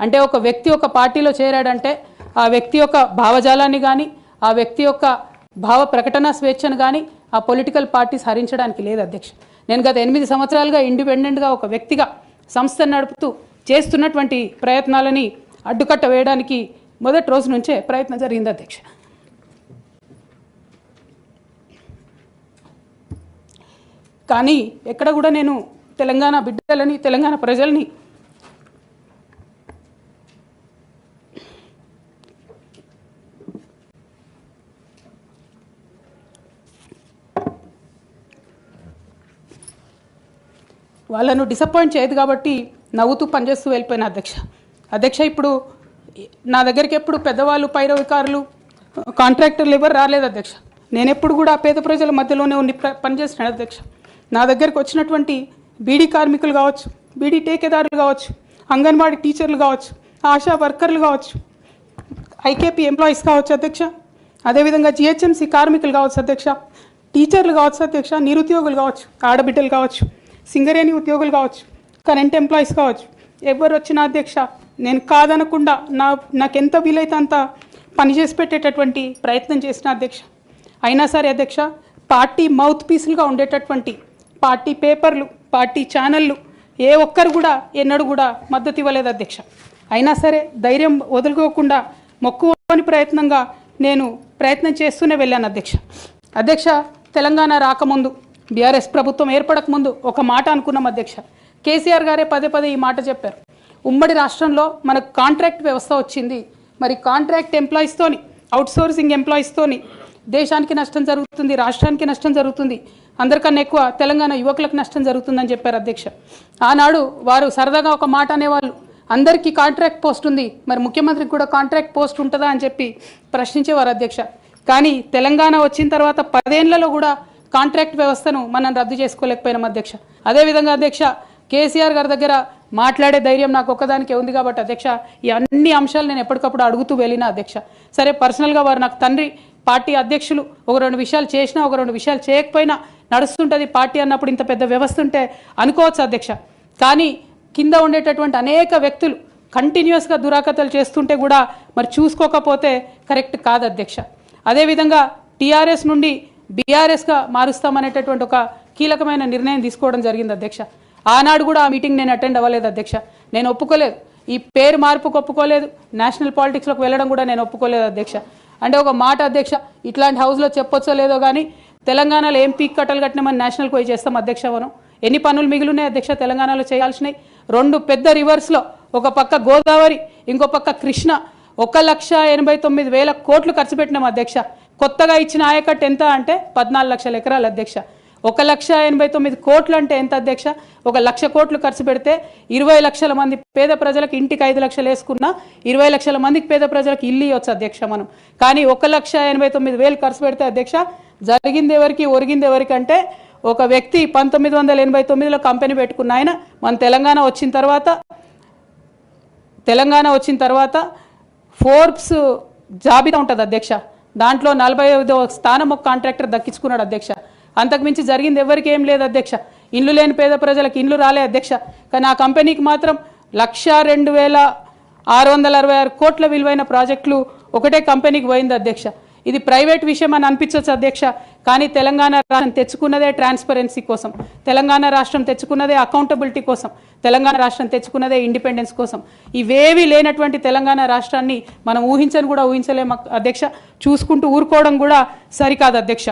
అంటే ఒక వ్యక్తి ఒక పార్టీలో చేరాడంటే ఆ వ్యక్తి యొక్క భావజాలాన్ని కానీ ఆ వ్యక్తి యొక్క భావ ప్రకటన స్వేచ్ఛను కానీ ఆ పొలిటికల్ పార్టీస్ హరించడానికి లేదు అధ్యక్ష. నేను గత 8 సంవత్సరాలుగా ఇండిపెండెంట్గా ఒక వ్యక్తిగా సంస్థను నడుపుతూ చేస్తున్నటువంటి ప్రయత్నాలని అడ్డుకట్ట వేయడానికి మొదటి రోజు నుంచే ప్రయత్నం జరిగింది అధ్యక్ష. కానీ ఎక్కడ కూడా నేను తెలంగాణ బిడ్డలని తెలంగాణ ప్రజల్ని వాళ్ళను డిసప్పాయింట్ చేయదు కాబట్టి నవ్వుతూ పనిచేస్తూ వెళ్ళిపోయిన అధ్యక్ష. ఇప్పుడు నా దగ్గరికి ఎప్పుడు పెద్దవాళ్ళు పైరవికారులు కాంట్రాక్టర్లు ఎవరు రాలేదు అధ్యక్ష. నేను ఎప్పుడు కూడా పేద ప్రజల మధ్యలోనే ఉండి పనిచేస్తున్నాను అధ్యక్ష. నా దగ్గరికి వచ్చినటువంటి బీడీ కార్మికులు కావచ్చు, బీడీ టేకేదారులు కావచ్చు, అంగన్వాడీ టీచర్లు కావచ్చు, ఆశా వర్కర్లు కావచ్చు, ఐకేపీ ఎంప్లాయీస్ కావచ్చు అధ్యక్ష, అదేవిధంగా జిహెచ్ఎంసీ కార్మికులు కావచ్చు అధ్యక్ష, టీచర్లు కావచ్చు అధ్యక్ష, నిరుద్యోగులు కావచ్చు, ఆడబిడ్డలు కావచ్చు, సింగరేణి ఉద్యోగులు కావచ్చు, కరెంట్ ఎంప్లాయీస్ కావచ్చు, ఎవరు వచ్చినా అధ్యక్ష నేను కాదనకుండా నాకెంత వీలైతే అంత పనిచేసి పెట్టేటటువంటి ప్రయత్నం చేసిన అధ్యక్ష. అయినా సరే అధ్యక్ష పార్టీ మౌత్ పీసులుగా ఉండేటటువంటి పార్టీ పేపర్లు, పార్టీ ఛానళ్ళు ఏ ఒక్కరు కూడా ఎన్నడూ కూడా మద్దతు ఇవ్వలేదు అధ్యక్ష. అయినా సరే ధైర్యం వదులుకోకుండా మొక్కువని ప్రయత్నంగా నేను ప్రయత్నం చేస్తూనే వెళ్ళాను అధ్యక్ష. తెలంగాణ రాకముందు బీఆర్ఎస్ ప్రభుత్వం ఏర్పడకముందు ఒక మాట అనుకున్నాం అధ్యక్ష. కేసీఆర్ గారే పదే ఈ మాట చెప్పారు. ఉమ్మడి రాష్ట్రంలో మనకు కాంట్రాక్ట్ వ్యవస్థ వచ్చింది, మరి కాంట్రాక్ట్ ఎంప్లాయీస్తోని అవుట్సోర్సింగ్ ఎంప్లాయీస్తోని దేశానికి నష్టం జరుగుతుంది, రాష్ట్రానికి నష్టం జరుగుతుంది, అందరికన్నా ఎక్కువ తెలంగాణ యువకులకు నష్టం జరుగుతుందని చెప్పారు అధ్యక్ష. ఆనాడు వారు సరదాగా ఒక మాట అనేవాళ్ళు, అందరికీ కాంట్రాక్ట్ పోస్ట్ ఉంది, మరి ముఖ్యమంత్రికి కూడా కాంట్రాక్ట్ పోస్ట్ ఉంటుందా అని చెప్పి ప్రశ్నించేవారు అధ్యక్ష. కానీ తెలంగాణ వచ్చిన తర్వాత 10 ఏళ్లలో కూడా కాంట్రాక్ట్ వ్యవస్థను మనం రద్దు చేసుకోలేకపోయినాం అధ్యక్ష. అదేవిధంగా అధ్యక్ష కేసీఆర్ గారి దగ్గర మాట్లాడే ధైర్యం నాకు ఒక్కదానికే ఉంది కాబట్టి అధ్యక్ష ఈ అన్ని అంశాలు నేను ఎప్పటికప్పుడు అడుగుతూ వెళ్ళిన అధ్యక్ష. సరే పర్సనల్గా వారు నాకు తండ్రి, పార్టీ అధ్యక్షులు, ఒక 2 విషయాలు చేసినా ఒక 2 విషయాలు చేయకపోయినా నడుస్తుంటుంది పార్టీ అన్నప్పుడు, ఇంత పెద్ద వ్యవస్థ ఉంటే అనుకోవచ్చు అధ్యక్ష. కానీ కింద ఉండేటటువంటి అనేక వ్యక్తులు కంటిన్యూస్గా దురాకతలు చేస్తుంటే కూడా మరి చూసుకోకపోతే కరెక్ట్ కాదు అధ్యక్ష. అదేవిధంగా టీఆర్ఎస్ నుండి బీఆర్ఎస్గా మారుస్తామనేటటువంటి ఒక కీలకమైన నిర్ణయం తీసుకోవడం జరిగింది అధ్యక్ష. ఆనాడు కూడా ఆ మీటింగ్ నేను అటెండ్ అవ్వలేదు అధ్యక్ష. నేను ఒప్పుకోలేదు, ఈ పేరు మార్పుకు ఒప్పుకోలేదు, నేషనల్ పాలిటిక్స్లోకి వెళ్ళడం కూడా నేను ఒప్పుకోలేదు అధ్యక్ష. అంటే ఒక మాట అధ్యక్ష, ఇట్లాంటి హౌస్లో చెప్పొచ్చో లేదో కానీ తెలంగాణలో ఏం పీక్ కట్టలు కట్టినామని నేషనల్కి పోయి చేస్తాం అధ్యక్ష. మనం ఎన్ని పనులు మిగిలినాయి అధ్యక్ష తెలంగాణలో చేయాల్సినవి? 2 పెద్ద రివర్స్లో, ఒక పక్క గోదావరి, ఇంకో పక్క కృష్ణ, 1,89,000 కోట్లు ఖర్చు పెట్టినాం అధ్యక్ష. కొత్తగా ఇచ్చిన ఆయకట్టు ఎంత అంటే 14 లక్షల ఎకరాలు అధ్యక్ష. 1,89,000 కోట్లు అంటే ఎంత అధ్యక్ష? 1 లక్ష కోట్లు ఖర్చు పెడితే 20 లక్షల మంది పేద ప్రజలకు ఇంటికి 5 లక్షలు వేసుకున్నా 20 లక్షల మందికి పేద ప్రజలకు ఇల్లు ఇవ్వచ్చు అధ్యక్ష మనం. కానీ 1,89,000 ఖర్చు పెడితే అధ్యక్ష జరిగింది ఎవరికి, ఒరిగింది ఎవరికి అంటే ఒక వ్యక్తి 1989లో కంపెనీ పెట్టుకున్న ఆయన మన తెలంగాణ వచ్చిన తర్వాత ఫోర్బ్స్ జాబితా ఉంటుంది అధ్యక్ష, దాంట్లో 45వ స్థానం ఒక కాంట్రాక్టర్ దక్కించుకున్నాడు అధ్యక్ష. అంతకుమించి జరిగింది ఎవరికి ఏం లేదు అధ్యక్ష. ఇండ్లు లేని పేద ప్రజలకు ఇండ్లు రాలే అధ్యక్ష. కానీ ఆ కంపెనీకి మాత్రం 1,02,666 కోట్ల విలువైన ప్రాజెక్టులు ఒకటే కంపెనీకి పోయింది అధ్యక్ష. ఇది ప్రైవేట్ విషయం అని అనిపించవచ్చు అధ్యక్ష, కానీ తెలంగాణ రాష్ట్రం తెచ్చుకున్నదే ట్రాన్స్పరెన్సీ కోసం, తెలంగాణ రాష్ట్రం తెచ్చుకున్నదే అకౌంటబిలిటీ కోసం, తెలంగాణ రాష్ట్రం తెచ్చుకున్నదే ఇండిపెండెన్స్ కోసం. ఇవేవి లేనటువంటి తెలంగాణ రాష్ట్రాన్ని మనం ఊహించని కూడా ఊహించలేము అధ్యక్ష. చూసుకుంటూ ఊరుకోవడం కూడా సరికాదు అధ్యక్ష.